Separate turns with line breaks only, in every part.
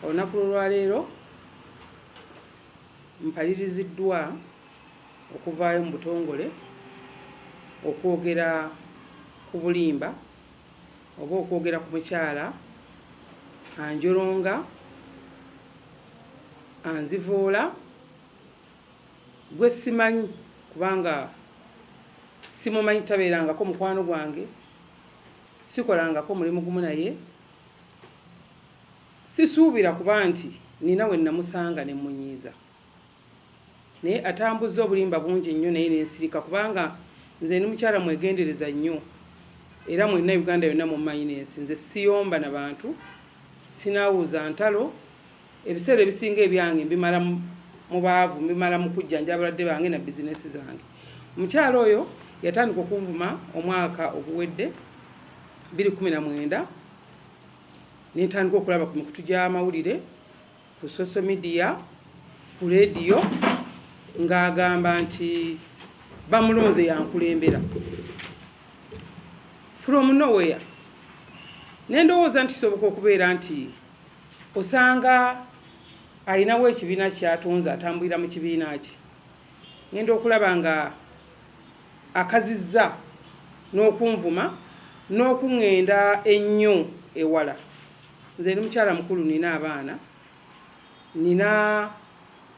olunaku lwa leero mpaliriziddwa okuvaayo mu butongole okwogera ku bulimba oba okwogera ku mukyala anjolonga anzivoola gwe simanyi kubanga simumanyi tabeerangako mukwano gwange sikolangako mulimu gumu naye sisuubira kuba nti nina we namusanga ne munyiiza naye atambuza obulimba bungi nnyo naye nensirika kubanga nze ni mukyala mwegendereza nnyo era mwenna Uganda yonna mumanyi nensi nze siyomba na bantu sinaawuza ntalo ebiseera ebisinga ebyange mbimala mu baavu mbimala mu kujjanja abalwadde bange na bizinesi zange. Omukyala oyo yatandika okunvuma omwaka oguwedde 2019 nentandika okulaba ku mikutu gy'amawulire ku social media ku radio ng'agamba nti bamulonze yankulembera from nowhere. Nendowooza nti kisoboka okubeera nti osanga ayinawo ekibiina kyatonze atambulira mu kibiina kye ngenda okulaba nga akazizza n'okunvuma n'okuŋŋenda ennyo ewala. Nze ni mukyala mukulu, nina abaana, nina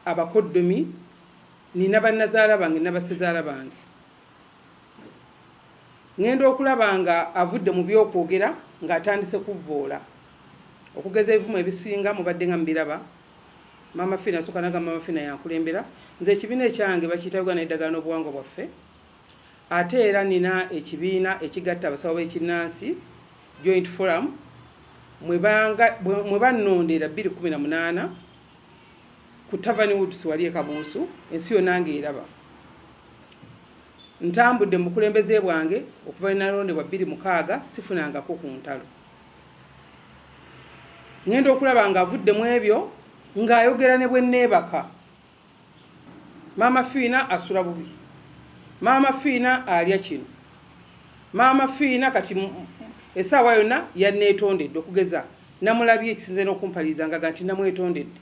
abakoddomi, nina bannazaala bange n'abasezaala bange. Ngenda okulaba nga avudde mu by'okwogera ng'atandise kuvvoola okugeza ebivumu ebisinga mubadde nga mbiraba. Mama Fina asooka n'agamba Mama Fina yankulembera. Nze ekibiina ekyange bakiyita Uganda Eddagala n'Obuwangwa bwaffe, ate era nina ekibiina ekigatta abasawo b'ekinnansi Joint Forum mwe bannondera 2018 ku Tavern Woods wali e Kabuusu, ensi yonna ng'eraba. Ntambudde mu bukulembeze bwange okuva nalondebwa 2006 sifunangako ku ntalo. Ngenda okulaba nga avudde mu ebyo ng'ayogera ne bwe neebaka. Mama Fina asula bubi, Mama Fina alya kino, Mama Fina kati essaawa yonna yanneetondedde okugeza namulabye ekisinze n'okumpaliza nga nti namwetondedde.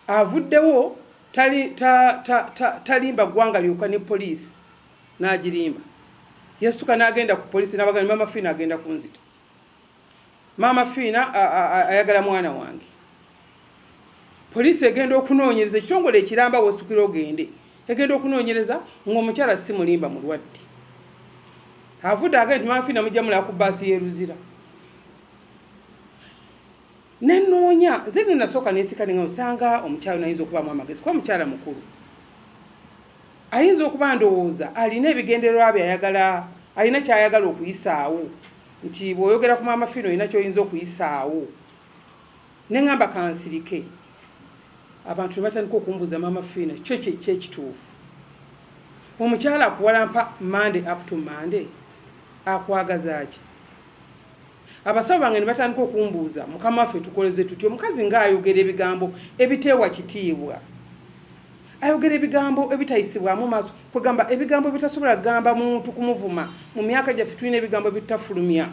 Avuddewo talimba ggwanga lyokka ne poliisi n'agirimba. Yassuka n'agenda ku poliisi n'abagamba Mama Fina agenda kunzita. Mama Fina ayagala mwana wange. Poliisi egenda okunoonyereza ekitongole ekiramba w'osukira ogende. Egenda okunoonyereza ng'omukyala si mulimba mulwadde. Avudde agenda nti Mama Fina mujja mulaba ku bbaasi y'eruzira. Nenoonya nze nno nasooka neesika nga osanga omukyala nayinza okubaamu amagezi kuba mukyala mukulu. Ayinza okuba ndowooza alina ebigendererwa bye ayagala, alina kyayagala okuyisaawo nti bw'oyogera ku Mama Fina olina ky'oyinza okuyisaawo. Ne ngamba kansirike. Abantu batandika okumbuuza Mama Fina kyo kyekituufu. Omukyala akuwalampa Monday up to Monday akwagaza ki? Abasawo bange ne batandika okumbuuza mukama waffe tukoleze tutyo. Omukazi ng'ayogera ebigambo ebiteewa kitiibwa, ayogera ebigambo ebitayisibwamu maaso, kwegamba ebigambo ebitasobola kugamba muntu kumuvuma. Mu myaka gyaffe tulina ebigambo ebitafulumya.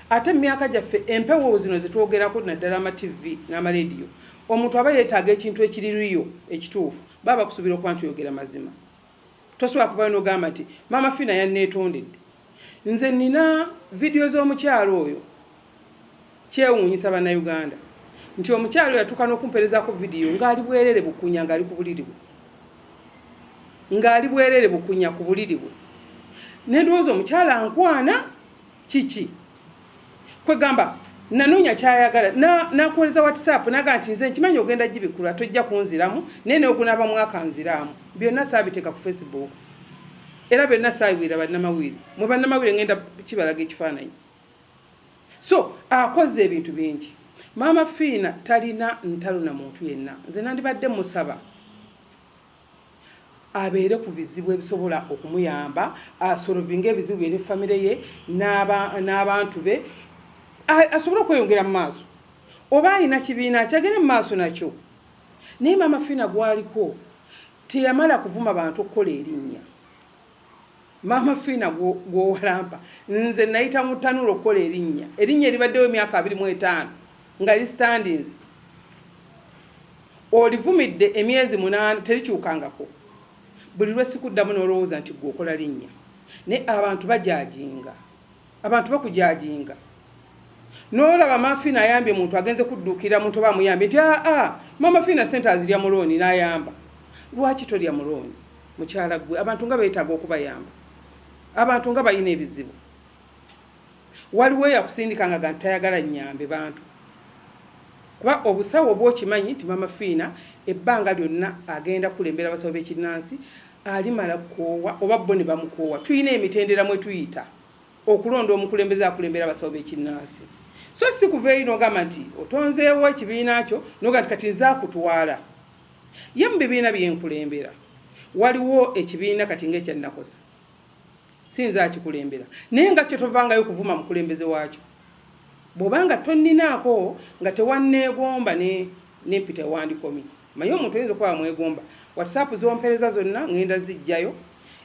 Ate mu myaka gyaffe empewo zino zetwogerako naddala ama TV n'amarediyo, omuntu aba yeetaaga ekintu ekiririyo ekituufu, baba bakusuubira okuba nti oyogera mazima. Tosobola kuvaayo n'ogamba nti Mama Fina yanneetondedde. Nze nina vidiyo z'omukyalo oyo kyewuunyisa bannayuganda nti omukyalo oyo yatuuka n'okumperezaako vidiyo ng'ali bwerere bukunya ng'ali ku buliri bwe. Ng'ali bwerere bukunya ku buliri bwe. Ne ndowooza omukyala ankwana kiki? Kwegamba nanoonya kyayagala nakuweereza WhatsApp naga nti nze nkimanyi ogenda gibikula tojja kunziramu naye n'ogunaaba mwaka nziramu. Byonna saabiteeka ku Facebook. Era byonna saabibwira bannamawulire. Mu bannamawulire ngenda kibalaga ekifaananyi. So akoze ebintu bingi. Mama Fina talina ntalo na muntu yenna. Nze nandibadde musaba abeere ku bizibu ebisobola okumuyamba, asolovinga ebizibu bye ne famire ye n'abantu be, asobola okweyongera mu maaso. Oba alina kibiina kyagende mu maaso nakyo. Naye Mama Fina gwaliko teyamala kuvuma bantu okukola erinnya. Mama Fina gwowalampa nze nayita mu ttanuulo okukola erinnya. Erinnya eribaddewo emyaka 25. nga li standings olivumidde emyezi 8 terikyukangako buli lwesikuddamu n'olowooza nti gwe okola linnya ne abantu bajajinga abantu bakujajinga n'olaba Mafina ayambye muntu agenze kudduukira muntu oba amuyambye nti Mama Fina sente azirya mulooni n'ayamba. Lwaki tolya mulooni mukyala gwe? Abantu nga beetaaga okubayamba, abantu nga balina ebizibu. Waliwo yakusindikanga nga tayagala nnyambe bantu kuba obusawo bw'okimanyi nti Mama Fina ebbanga lyonna agenda kulembera abasawo b'ekinnansi alimala kukoowa oba bo ne bamukoowa. Tulina emitendera mwe tuyita okulonda omukulembeze akulembera abasawo b'ekinnansi. So si kuva eri n'ogamba nti otonzeewo ekibiina kyo n'oga nti kati nza kutwala. Ye mu bibiina byenkulembera waliwo ekibiina kati ng'ekyannakosa sinza akikulembera naye nga kyo tovangayo kuvuma mukulembeze waakyo bw'obanga tonninaako nga tewanneegomba n'empita wandikomi. Maye omuntu oyinza okuba mwegomba WhatsApp zompereza zonna ngenda zijjayo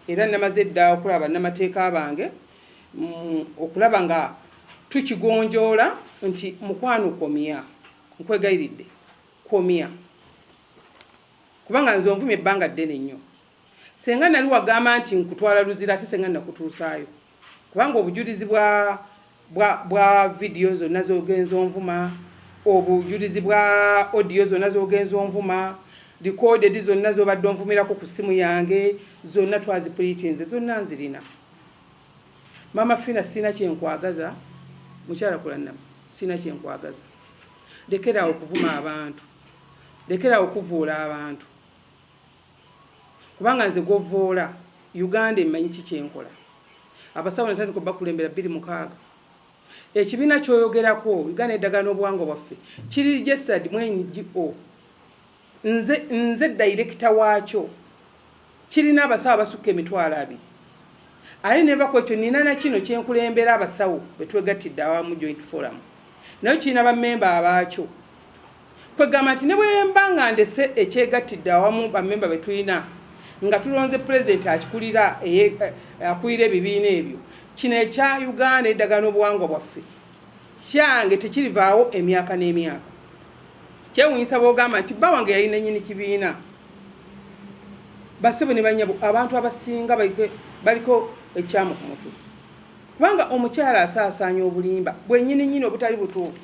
era namaze dda okulaba n'amateeka bange okulaba nga tukigonjoola nti mukwano komya nkwegayiridde komya kubanga nze onvumye ebbanga ddene nnyo. Senga nali wagamba nti nkutwala luzira ate senga nakutuusaayo kubanga obujulizi bwa video zonna z'ogenza onvuma, obujulizi bwa audio zonna z'ogenza onvuma, recorded zonna z'obadde onvumirako ku ssimu yange zonna twazipuritinze zonna nzirina. Mama Fina sina kyenkwagaza mukyala kulannama sina kyenkwagaza. Lekera okuvuma abantu, lekera okuvuula abantu kubanga nze govoola Uganda emanyi kikyenkola. Abasawo natandika bakulembera 26 ekibiina kyoyogerako Uganda eddagaano obwango bwaffe kiri registered mu NGO. Nze director waakyo kirina abasawo basukka emitwalo 2 ali neva kwekyo nina na kino kyenkulembera abasawo betwegattidde awamu joint forum nayo kirina bammemba abaakyo kwegamba nti ne bwembanga ndese ekyegattidde awamu bammemba betulina nga tulonze president akikulira akulira ebibiina ebyo kino ekya Uganda eddagaano obuwangwa bwaffe kyange tekirivaawo emyaka n'emyaka. Kyewunyisa bw'ogamba nti bba wange yalina nnyini kibiina basebo ne banyabo abantu abasinga baliko ekyamu ku mutwe kubanga omukyala asaasaanya obulimba bwennyini obutali butuufu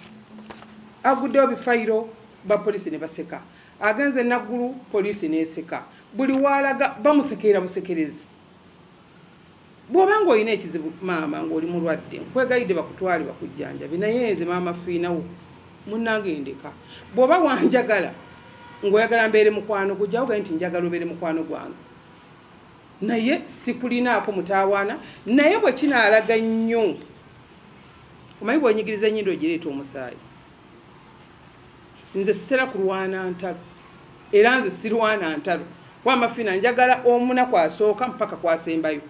aguddewo bifayiro bapoliisi ne baseka agenze naggulu poliisi n'eseka buli waalaga bamusekeera busekerezi. Bw'obanga olina ekizibu maama ng'oli mulwadde nkwegayidde bakutwale bakujjanjabe naye nze Mama Fina wo munnange ndeka. Bw'oba wanjagala ng'oyagala mbeere mukwano gujjawo gaye nti njagala obeere mukwano gwange naye sikulinaako mutaawaana naye bwe kinaalaga nnyo omanyi bw'onyigiriza ennyindo gireeta omusaayi. Nze sitera kulwana ntalo era nze sirwana ntalo Mama Fina njagala omunaku asooka mpaka kwasembayo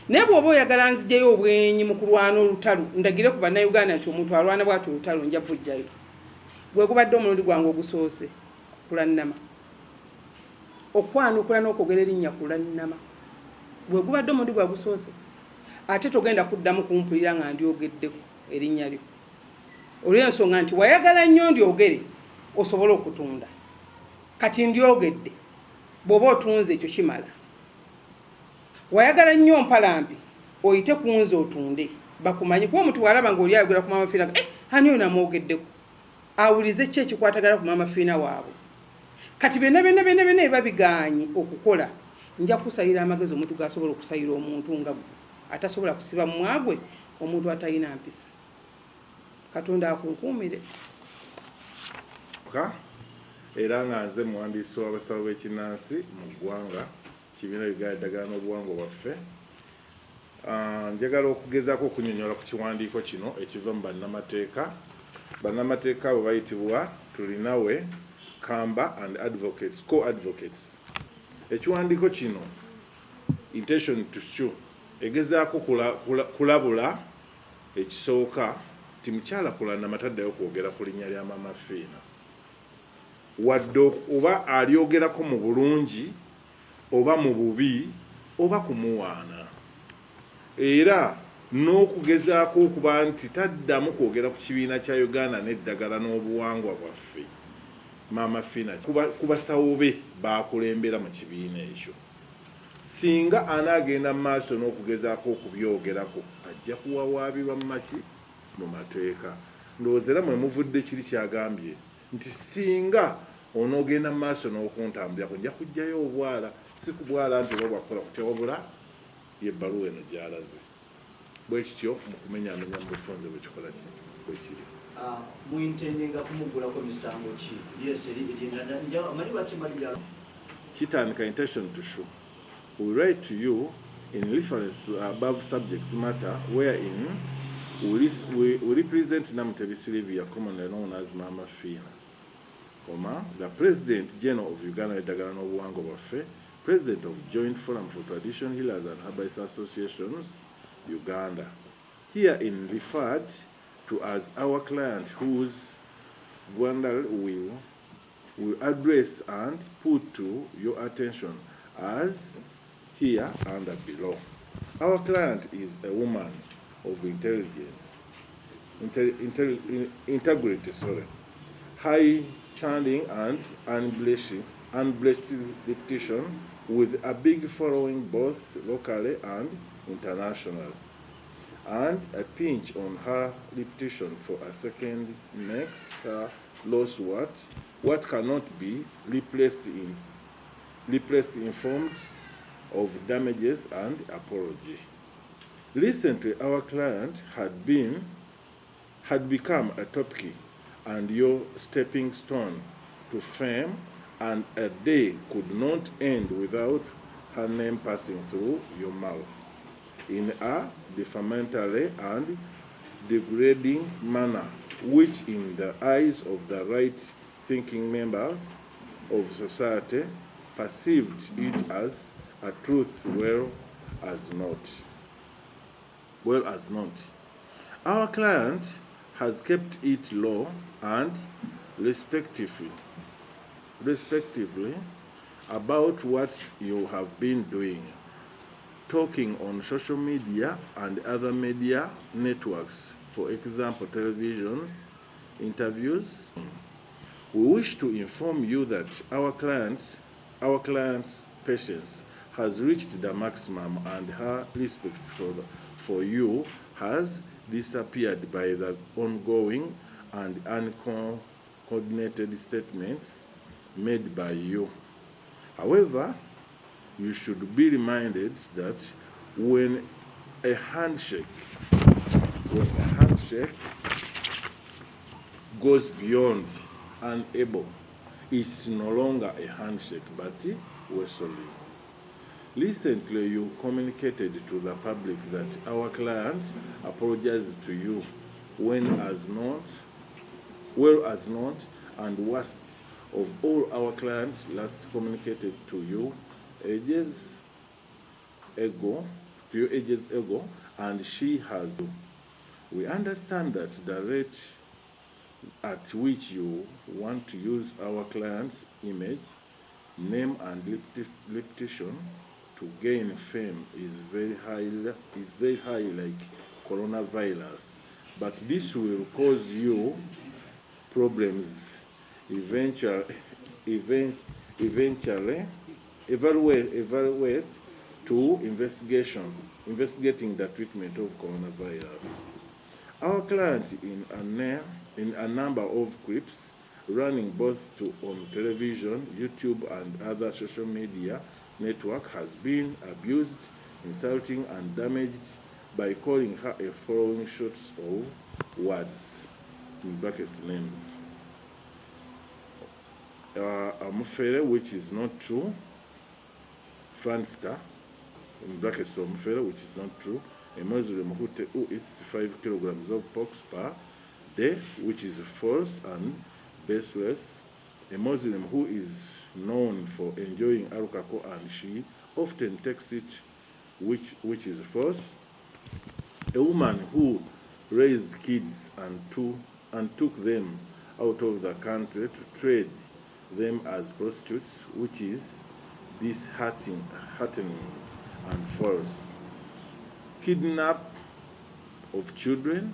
naye bw'oba oyagala nzijayo obwenyi mu kulwana olutalo ndagire ku bannayuganda nti omuntu alwana bw'ati olutalo nja kujjayo. Gwe gubadde omulundi gwange ogusoose kulannama okwanukula n'okwogera erinnya kulannama gwe gubadde omulundi gwa gusoose ate togenda kuddamu kumpulira nga ndyogeddeko erinnya lyo olw'ensonga nti wayagala nnyo ndyogere osobola okutunda kati ndyogedde bw'oba otunze ekyo kimala. Wayagala nnyo mpalambi oyite kunze otunde bakumanyi kuba omuntu walaba nga oli ayogera ku Mama Fina hani oyo namwogeddeko awulize ki ekikwatagala ku Mama Fina waabwe. Kati byonna eba biganye okukola nja kusayira amagezi omuntu gasobola okusayira omuntu nga atasobola kusiba mu mwagwe omuntu atalina mpisa. Katonda akunkuumire.
Era nga nze muwandiisi w'abasawo b'ekinnansi mu ggwanga kibiina Uganda eddagaano obuwangwa bwaffe. Njagala okugezaako okunyonyola ku kiwandiiko kino ekiva mu bannamateeka. Bannamateeka abo bayitibwa tulinawe Kamba and advocates, co-advocates. Ekiwandiiko kino intention to sue egezaako kulabula ekisooka ti mukyala Kulannama taddayo kwogera ku linnya lya Mama Fina wadde oba alyogerako mu bulungi oba mu bubi oba kumuwaana. Era n'okugezaako okuba nti taddamu kwogera ku kibiina kya Uganda n'eddagala n'obuwangwa bwaffe. Maama Fina ku basawo be baakulembera mu kibiina ekyo. Singa anaagenda mu maaso n'okugezaako okubyogerako ajja kuwawaabirwa mu maki mu mateeka. Ndowooza era mwe muvudde kiri kyagambye nti singa onoogenda mu maaso n'okuntambulirako nja kuggyayo obwala, si ku bwala nti oba bwakola kutya, wabula y'ebbaluwa eno gy'alaze. Bwe kityo mu kumenyaamenya mu bufunze bwe kikola ki bwe kiri.
Muyintendinga kumugulako misango ki? Yes, mali bakimalira.
Kitandika intention to show. We write to you in reference to above subject matter wherein we represent Namutebi Sylvia, commonly known as Mama Fina, the President General of Uganda Eddagala n'Obuwangwa bwaffe, President of Joint Forum for Traditional Healers and Herbalists Associations, Uganda. Herein referred to as our client whose Gwandal will address and put to your attention as here and below. Our client is a woman of intelligence, integrity, high standing and unblemished reputation with a big following both locally and internationally. And a pinch on her reputation for a second makes her lose what cannot be replaced informed of damages and apology. Recently, our client had become a topic and your stepping stone to fame, and a day could not end without her name passing through your mouth in a defamatory and degrading manner, which in the eyes of the right-thinking members of society perceived it as a truth well as not. Our client has kept it low and respectively about what you have been doing, talking on social media and other media networks, for example, television interviews. We wish to inform you that our client's patience has reached the maximum and her respect for you has disappeared by the ongoing and uncoordinated statements made by you. However, you should be reminded that when a handshake goes beyond unable, it's no longer a handshake but whistling. Recently, you communicated to the public that our client apologized to you well as not, and worst of all, our clients last communicated to you ages ago, and she has. We understand that the rate at which you want to use our client's image, name, and reputation to gain fame is very high, like coronavirus. But this will cause you problems eventually evaluate to investigating the treatment of coronavirus. Our client in a number of clips running both on television, YouTube, and other social media network has been abused, insulting, and damaged by calling her a following shots of words, in brackets names. Amufere, which is not true. Franstar, in brackets Amufere, which is not true. A Muslim who eats 5 kilograms of pork per day, which is false and baseless. A Muslim who is known for enjoying alcohol and she often takes it, which is false. A woman who raised kids and took them out of the country to trade them as prostitutes, which is disheartening and false. Kidnap of children,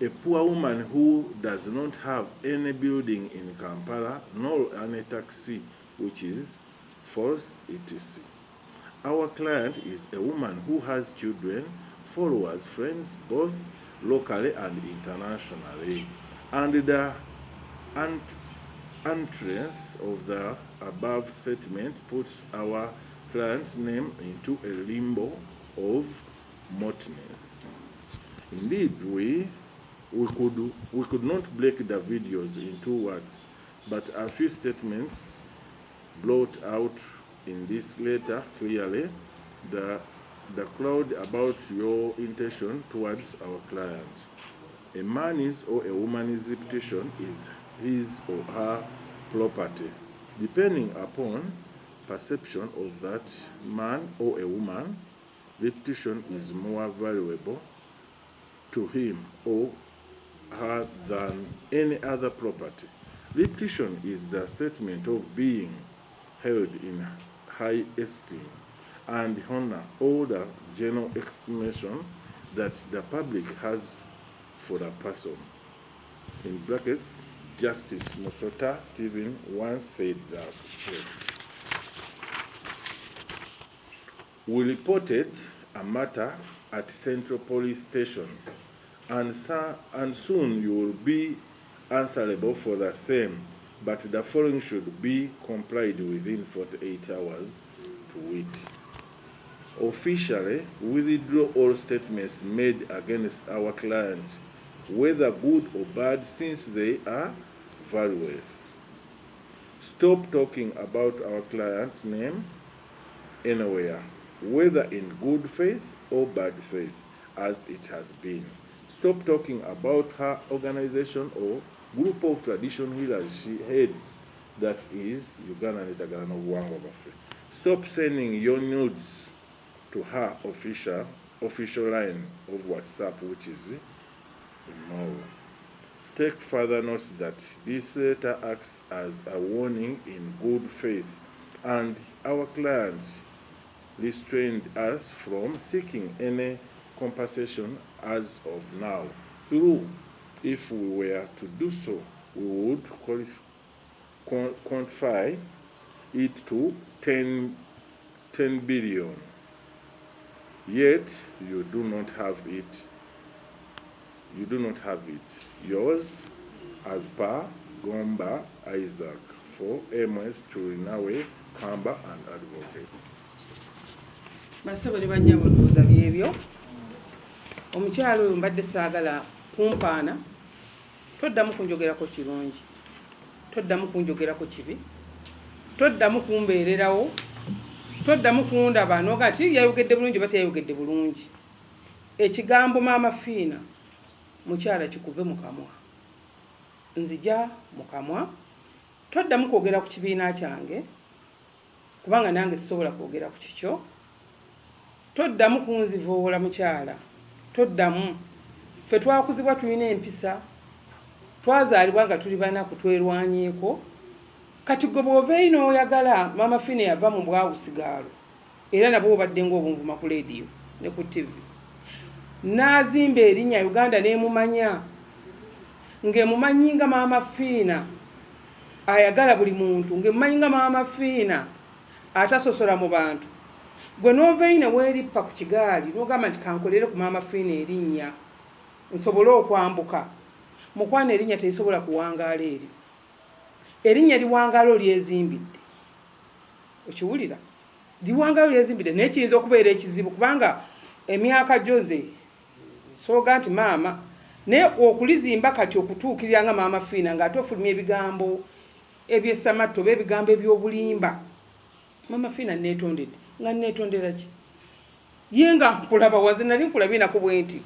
a poor woman who does not have any building in Kampala, nor any taxi, which is false, etc. Our client is a woman who has children, followers, friends, both locally and internationally. And the entrance of the above statement puts our client's name into a limbo of mootness. Indeed, we could not break the videos into words, but a few statements brought out in this letter clearly the cloud about your intention towards our client. A man's or a woman's reputation is his or her property. Depending upon perception of that man or a woman, reputation is more valuable to him or her than any other property. Reputation is the statement of being held in high esteem and honor, or the general estimation that the public has for a person. In brackets, Justice Musota Stephen once said that we reported a matter at Central Police Station, and soon you will be answerable for the same, but the following should be complied within 48 hours to wit. Officially, we withdraw all statements made against our client, whether good or bad, since they are valueless. Stop talking about our client's name anywhere, whether in good faith or bad faith, as it has been. Stop talking about her organization or group of traditional healers she heads, that is Uganda Nedagala n'Obuwangwa Bwaffe. Stop sending your nudes to her official line of WhatsApp, which is immoral. Take further note that this letter acts as a warning in good faith, and our client restrained us from seeking any compensation as of now. Through, if we were to do so, we would quantify it to 10 billion. Yet you do not have it. You do not have it. Yours, as per Gomba Isaac, for MS Turinawe, Kamba and Advocates.
Masabo ne banyabo ndowooza byebyo. Omukyalo oyo mbadde saagala kumpaana. Toddamu kunjogerako kirungi. Toddamu kunjogerako kibi. Toddamu kumbeererawo. Toddamu kundaba n'oga nti yayogedde bulungi bati yayogedde bulungi. Ekigambo maama Fiina mukyala kikuve mu kamwa. Nzija mu kamwa. Toddamu kwogera ku kibiina kyange kubanga nange sisobola kwogera ku kikyo. Toddamu kunzivoola mukyala. Toddamu. Ffe twakuzibwa tulina empisa. Twazaalibwa nga tuli banaku twerwanyeeko. Kati gwe bw'oveeyo n'oyagala maama Fiina yava mu bwawusigaalo. Era nabwo obadde ng'obunvuma ku leediyo ne ku TV. N'azimba erinnya Uganda n'emumanya. Ng'emumanyi nga maama Fiina ayagala buli muntu. Ng'emumanyi nga maama Fiina atasosola mu bantu. Gwe n'oveeyo ne weerippa ku kigaali n'ogamba nti kankolere ku maama Fiina erinnya nsobole okwambuka. Mukwana erinnya terisobola kuwangaala eri. Erinnya liwangaalo lyezimbidde. Okiwulira? Liwangaalo lyezimbidde naye kiyinza okubeera ekizibu kubanga emyaka gyoze sooga nti maama naye okulizimba kati okutuukirira nga maama Fiina ng'ate ofulumya ebigambo eby'essamatto oba ebigambo eby'obulimba. Maama Fiina neetondedde. Nga neetondera ki? Ye nga nkulaba waze nali nkulabye nako bwe nti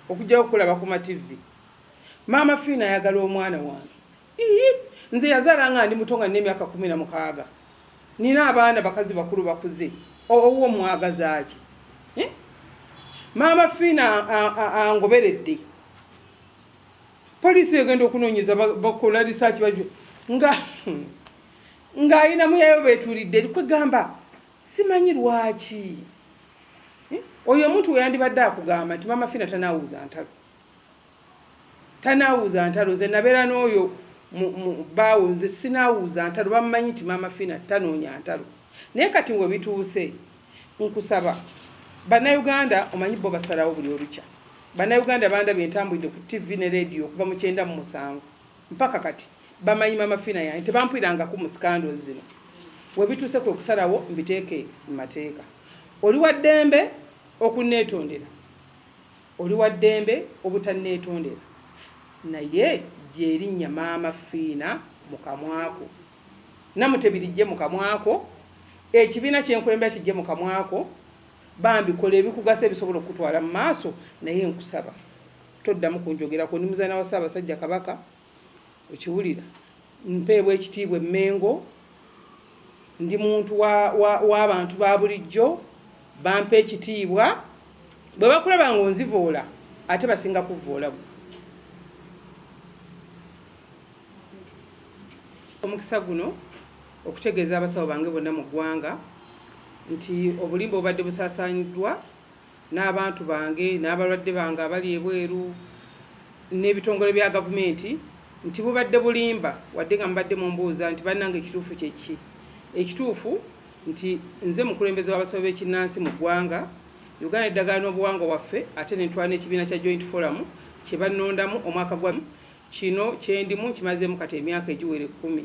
okujjayo okulaba ku mativi. Maama Fiina ayagala omwana wange. Nze yazaala nga ndi muto nga n'emyaka 16. Nina abaana bakazi bakulu bakuze. Owo mwagaza ki? Maama Fiina angoberedde. Poliisi egenda okunoonyeza bakola research nga ayina muyayo beetulidde likwegamba simanyi lwaki. oyo omuntu we yandibadde akugamba nti Maama Fiina tanaawuuza ntalo nze nabeera n'oyo baawo nze sinaawuuza ntalo bamumanyi nti Maama Fiina tanoonya ntalo naye kati we bituuse nkusaba bannayuganda omanyi bo basalawo buli olukya bannayuganda bandabye entambwidde ku TV ne radio okuva mu 97 mpaka kati bamanyi Maama Fiina yange tebampwirangako mu scandals zino we bituuse kwe kusalawo mbiteeke mu mateeka oli wa ddembe okunneetondera oli wa ddembe obutanneetondera naye gyerinnya Maama Fiina mu kamwako namutebirijje mu kamwako ekibiina kyenkulembera kijje mu kamwako bambi kola ebikugasa ebisobola okutwala mu maaso naye nkusaba toddamu kunjogerako ndi muzaana wa Ssaabasajja Kabaka okiwulira mpeebwa ekitiibwa Emmengo ndi muntu w'abantu ba bulijjo bampa ekitiibwa bwe bakulaba ng'onzivoola ate basinga kuvoola omukisa guno okutegeeza abasawo bange bonna mu ggwanga nti obulimba obadde busaasaaniddwa n'abantu bange n'abalwadde bange abali ebweru n'ebitongole bya gavumenti nti bubadde bulimba wadde nga mubadde mumbuuza nti bannange ekituufu kyeki ekituufu nti nze mukulembeze w'abasawo b'ekinnansi mu ggwanga Uganda eddagaano obuwangwa waffe ate ne ntwala n'ekibiina kya Joint Forum kye bannondamu omwaka gwa kino kyendimu kimazeemu kati emyaka egiwere 10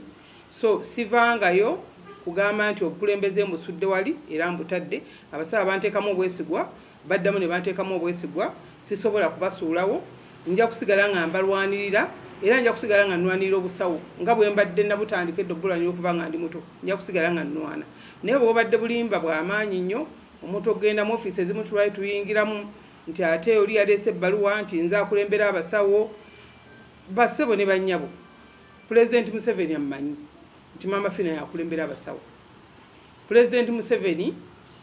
so sivangayo kugamba nti obukulembeze mbusudde wali era mbutadde abasawo banteekamu obwesigwa baddamu ne banteekamu obwesigwa sisobola kubasuulawo nja kusigala nga mbalwanirira era nja kusigala nga nnwanirira obusawo nga bwe mbadde nabutandika edda okulwanirira okuva nga ndi muto nja kusigala nga nnwana naye bw'obadde bulimba bw'amaanyi nnyo omuntu okugenda mu ofiisi ezimu tulwali tuyingiramu nti ate oli yaleese ebbaluwa nti nze akulembera abasawo bassebo ne bannyabo Pulezidenti Museveni ammanyi nti Maama Fiina yakulembera abasawo Pulezidenti Museveni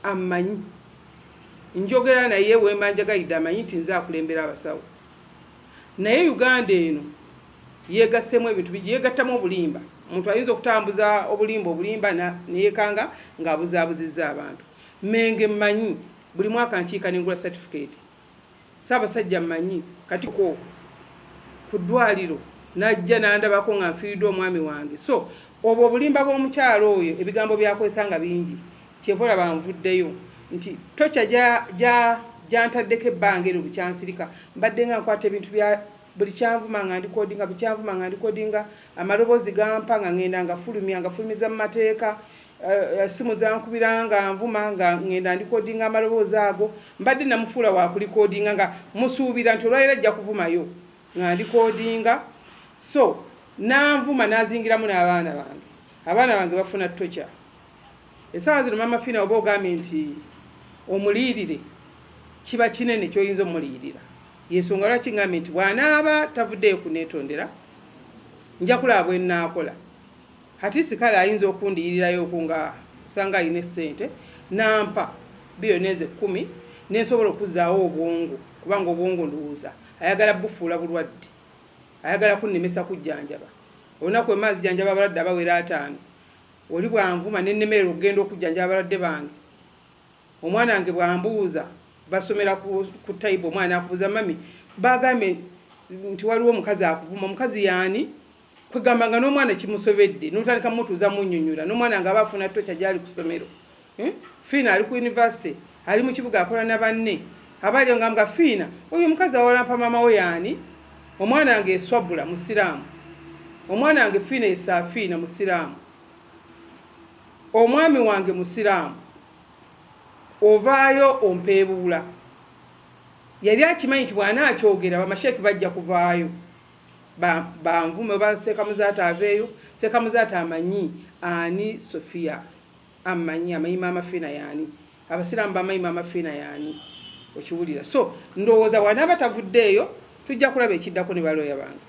ammanyi njogera naye wemba njagalidde amanyi nti nze akulembera abasawo naye Uganda eno yeegassemu ebintu bigi yeegattamu obulimba omuntu ayinza okutambuza obulimba neyekanga ng'abuzaabuzizza abantu Menge mmanyi buli mwaka nkiika n'engula certificate Ssaabasajja mmanyi kati ku ddwaliro najja n'andabako nga nfiiriddwe omwami wange so obwo obulimba bw'omukyalo oyo ebigambo byakwesanga bingi kyevola banvuddeyo nti tocha jantaddeko ebbanga eryo bukyansirika mbadde nga nkwata ebintu bya buli kyanvuma nga ndikodinga amaloboozi gampa nga ngenda nga fulumiza mu mateeka simu zankubira nga nvuma nga ngenda ndikodinga amaloboozi ago mbadde namufuula wakulikodinga nga musuubira nti olwaliro ajja kuvumayo nga ndikodinga so nanvuma nazingiramu n'abaana bange bafuna tocha essaawa zino Maama Fiina oba ogambye nti omuliirire kiba kinene kyoyinza omuliyirira yensonga lwaki ngambye nti bw'anaaba tavuddeyo kuneetondera nja kulaba bwe nnaakola hatisi kale ayinza okundiyirirayo okunga usanga ayina essente nampa biyoneze 10 nensobola okuzzaawo obwongo kubanga obwongo ndowooza ayagala bufuula bulwadde ayagala kunnemesa kujjanjaba olunaku emaazi janjaba abalwadde abawera 5 oli bwanvuma nennemerera okugenda okujjanjaba abalwadde bange omwana wange bwambuuza basomera ku taibu omwana akubuuza mami bagambye nti waliwo omukazi akuvuma omukazi yaani kwegamba nga n'omwana kimusobedde n'otandika mutuuza munnyonnyola n'omwana nga aba afuna tocha gyali ku ssomero Fiina ali ku university ali mu kibuga akola na banne abali nga Fiina oyo omukazi awalampa maama we yaani omwana wange eswabula musiraamu omwana wange Fiina esaafiina musiraamu omwami wange musiraamu ovaayo ompeebuula yali akimanyi nti bw'anaakyogera bamasheki bajja kuvaayo banvume ba Sekamuzaata aveeyo Sekamuzaata amanyi ani Sofia amanyi Maama Fiina yaani abasiraamu bamanyi Maama Fiina yaani okiwulira so ndowooza bw'anaaba tavuddeeyo tujja kulaba ekiddako ne balooya bange